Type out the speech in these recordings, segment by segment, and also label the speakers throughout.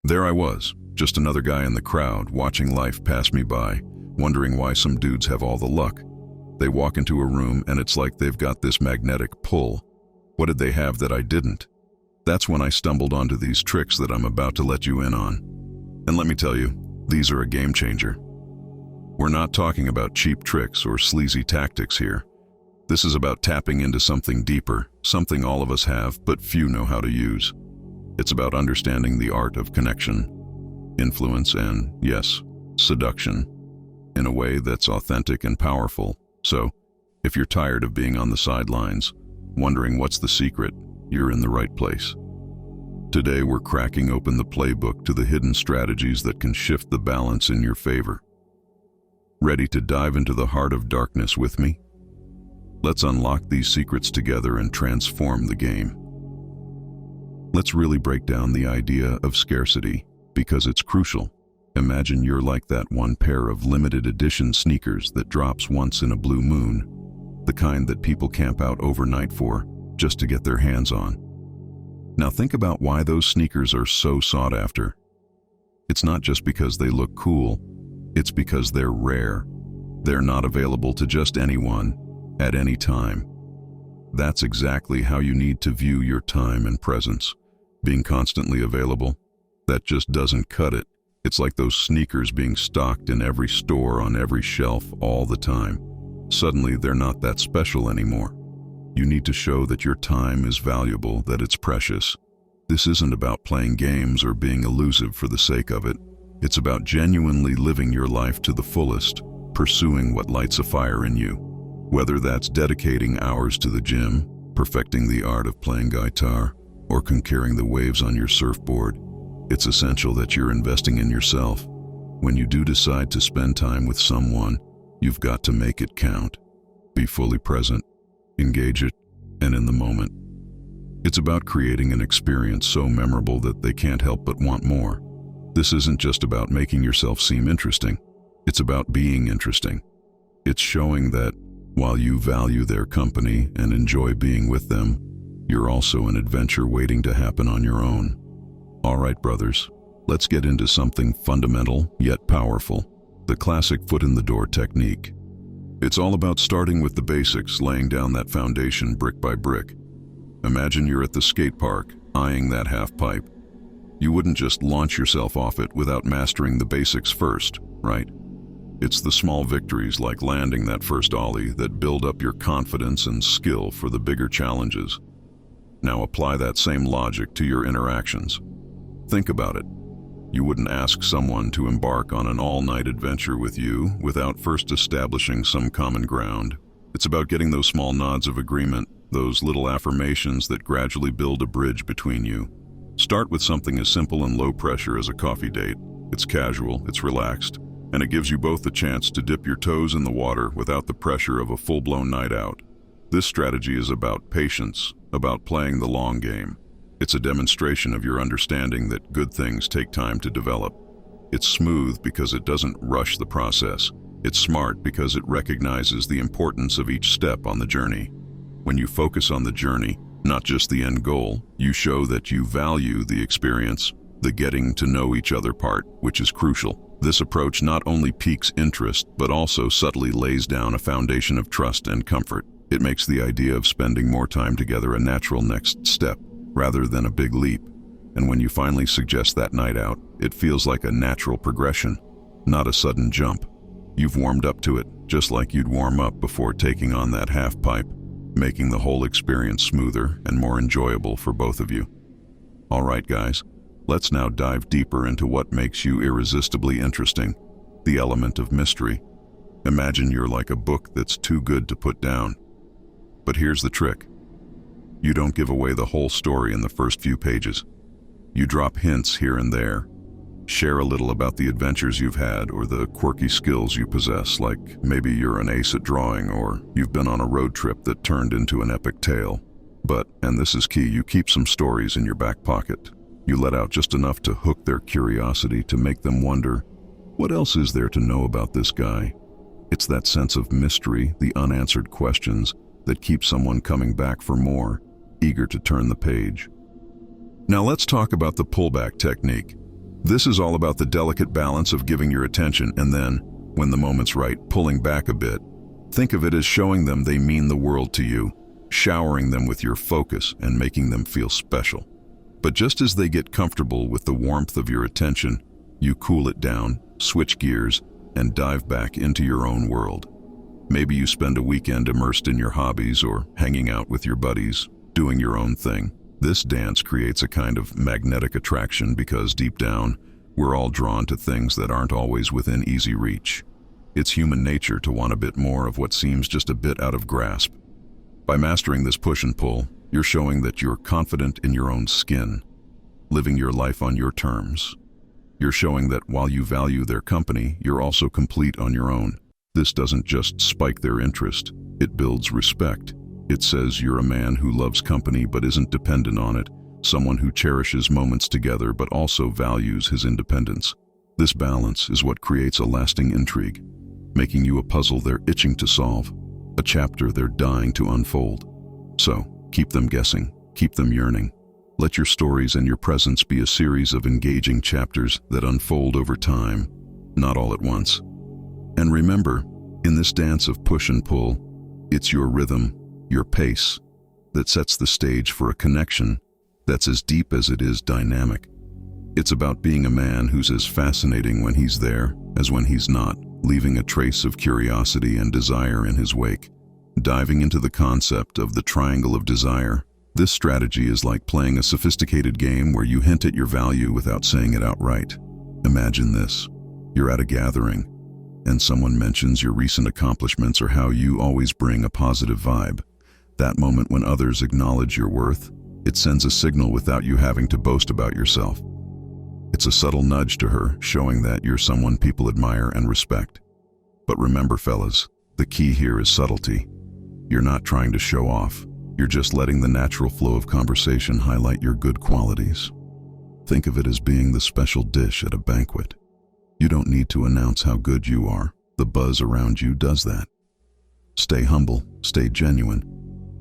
Speaker 1: There I was, just another guy in the crowd, watching life pass me by, wondering why some dudes have all the luck. They walk into a room and it's like they've got this magnetic pull. What did they have that I didn't? That's when I stumbled onto these tricks that I'm about to let you in on. And let me tell you, these are a game changer. We're not talking about cheap tricks or sleazy tactics here. This is about tapping into something deeper, something all of us have, but few know how to use. It's about understanding the art of connection, influence, and, yes, seduction, in a way that's authentic and powerful. So, if you're tired of being on the sidelines, wondering what's the secret, you're in the right place. Today we're cracking open the playbook to the hidden strategies that can shift the balance in your favor. Ready to dive into the heart of darkness with me? Let's unlock these secrets together and transform the game. Let's really break down the idea of scarcity, because it's crucial. Imagine you're like that one pair of limited edition sneakers that drops once in a blue moon, the kind that people camp out overnight for, just to get their hands on. Now think about why those sneakers are so sought after. It's not just because they look cool, it's because they're rare. They're not available to just anyone, at any time. That's exactly how you need to view your time and presence. Being constantly available, that just doesn't cut it. It's like those sneakers being stocked in every store on every shelf all the time. Suddenly they're not that special anymore. You need to show that your time is valuable, that it's precious. This isn't about playing games or being elusive for the sake of it. It's about genuinely living your life to the fullest, pursuing what lights a fire in you. Whether that's dedicating hours to the gym, perfecting the art of playing guitar, or conquering the waves on your surfboard, it's essential that you're investing in yourself. When you do decide to spend time with someone, you've got to make it count. Be fully present, engage it, and in the moment. It's about creating an experience so memorable that they can't help but want more. This isn't just about making yourself seem interesting. It's about being interesting. It's showing that, while you value their company and enjoy being with them, you're also an adventure waiting to happen on your own. All right, brothers, let's get into something fundamental yet powerful, the classic foot-in-the-door technique. It's all about starting with the basics, laying down that foundation brick by brick. Imagine you're at the skate park, eyeing that half pipe. You wouldn't just launch yourself off it without mastering the basics first, right? It's the small victories like landing that first ollie that build up your confidence and skill for the bigger challenges. Now apply that same logic to your interactions. Think about it. You wouldn't ask someone to embark on an all-night adventure with you without first establishing some common ground. It's about getting those small nods of agreement, those little affirmations that gradually build a bridge between you. Start with something as simple and low pressure as a coffee date. It's casual, it's relaxed, and it gives you both the chance to dip your toes in the water without the pressure of a full-blown night out. This strategy is about patience, about playing the long game. It's a demonstration of your understanding that good things take time to develop. It's smooth because it doesn't rush the process. It's smart because it recognizes the importance of each step on the journey. When you focus on the journey, not just the end goal, you show that you value the experience, the getting to know each other part, which is crucial. This approach not only piques interest, but also subtly lays down a foundation of trust and comfort. It makes the idea of spending more time together a natural next step, rather than a big leap. And when you finally suggest that night out, it feels like a natural progression, not a sudden jump. You've warmed up to it, just like you'd warm up before taking on that half pipe, making the whole experience smoother and more enjoyable for both of you. All right, guys, let's now dive deeper into what makes you irresistibly interesting, the element of mystery. Imagine you're like a book that's too good to put down. But here's the trick. You don't give away the whole story in the first few pages. You drop hints here and there. Share a little about the adventures you've had or the quirky skills you possess, like maybe you're an ace at drawing or you've been on a road trip that turned into an epic tale. But, and this is key, you keep some stories in your back pocket. You let out just enough to hook their curiosity, to make them wonder, what else is there to know about this guy? It's that sense of mystery, the unanswered questions, that keep someone coming back for more, eager to turn the page. Now let's talk about the pullback technique. This is all about the delicate balance of giving your attention and then, when the moment's right, pulling back a bit. Think of it as showing them they mean the world to you, showering them with your focus and making them feel special. But just as they get comfortable with the warmth of your attention, you cool it down, switch gears, and dive back into your own world. Maybe you spend a weekend immersed in your hobbies or hanging out with your buddies, doing your own thing. This dance creates a kind of magnetic attraction because deep down, we're all drawn to things that aren't always within easy reach. It's human nature to want a bit more of what seems just a bit out of grasp. By mastering this push and pull, you're showing that you're confident in your own skin, living your life on your terms. You're showing that while you value their company, you're also complete on your own. This doesn't just spike their interest, it builds respect. It says you're a man who loves company but isn't dependent on it, someone who cherishes moments together but also values his independence. This balance is what creates a lasting intrigue, making you a puzzle they're itching to solve, a chapter they're dying to unfold. So, keep them guessing, keep them yearning. Let your stories and your presence be a series of engaging chapters that unfold over time, not all at once. And remember, in this dance of push and pull, it's your rhythm, your pace, that sets the stage for a connection that's as deep as it is dynamic. It's about being a man who's as fascinating when he's there as when he's not, leaving a trace of curiosity and desire in his wake. Diving into the concept of the triangle of desire, this strategy is like playing a sophisticated game where you hint at your value without saying it outright. Imagine this. You're at a gathering, and someone mentions your recent accomplishments or how you always bring a positive vibe. That moment when others acknowledge your worth, it sends a signal without you having to boast about yourself. It's a subtle nudge to her, showing that you're someone people admire and respect. But remember, fellas, the key here is subtlety. You're not trying to show off. You're just letting the natural flow of conversation highlight your good qualities. Think of it as being the special dish at a banquet. You don't need to announce how good you are. The buzz around you does that. Stay humble, stay genuine,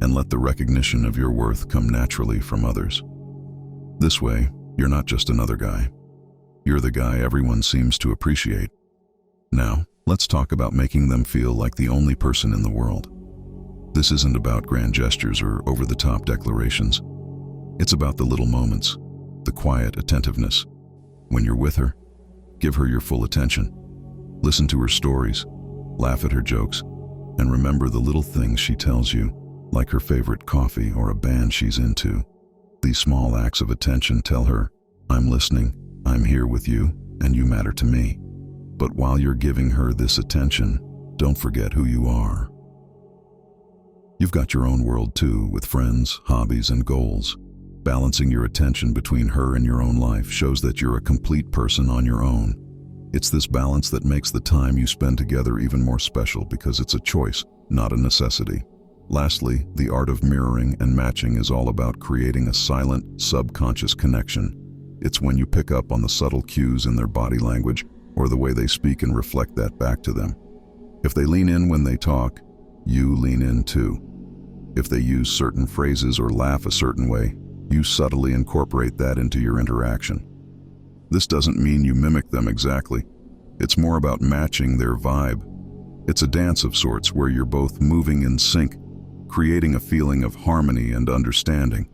Speaker 1: and let the recognition of your worth come naturally from others. This way, you're not just another guy. You're the guy everyone seems to appreciate. Now, let's talk about making them feel like the only person in the world. This isn't about grand gestures or over-the-top declarations. It's about the little moments, the quiet attentiveness. When you're with her, give her your full attention. Listen to her stories, laugh at her jokes, and remember the little things she tells you, like her favorite coffee or a band she's into. These small acts of attention tell her, I'm listening, I'm here with you, and you matter to me. But while you're giving her this attention, don't forget who you are. You've got your own world too, with friends, hobbies, and goals. Balancing your attention between her and your own life shows that you're a complete person on your own. It's this balance that makes the time you spend together even more special because it's a choice, not a necessity. Lastly, the art of mirroring and matching is all about creating a silent, subconscious connection. It's when you pick up on the subtle cues in their body language or the way they speak and reflect that back to them. If they lean in when they talk, you lean in too. If they use certain phrases or laugh a certain way, you subtly incorporate that into your interaction. This doesn't mean you mimic them exactly. It's more about matching their vibe. It's a dance of sorts where you're both moving in sync, creating a feeling of harmony and understanding.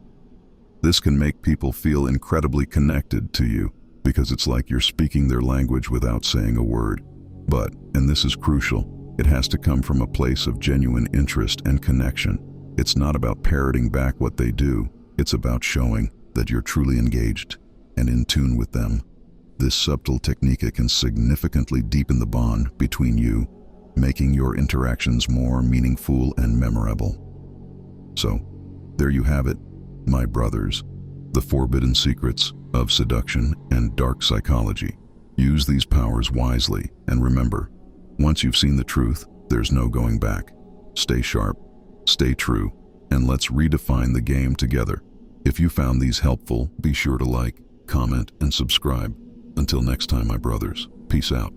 Speaker 1: This can make people feel incredibly connected to you because it's like you're speaking their language without saying a word. But, and this is crucial, it has to come from a place of genuine interest and connection. It's not about parroting back what they do. It's about showing that you're truly engaged and in tune with them. This subtle technique can significantly deepen the bond between you, making your interactions more meaningful and memorable. So, there you have it, my brothers, the forbidden secrets of seduction and dark psychology. Use these powers wisely, and remember, once you've seen the truth, there's no going back. Stay sharp, stay true, and let's redefine the game together. If you found these helpful, be sure to like, comment, and subscribe. Until next time, my brothers, peace out.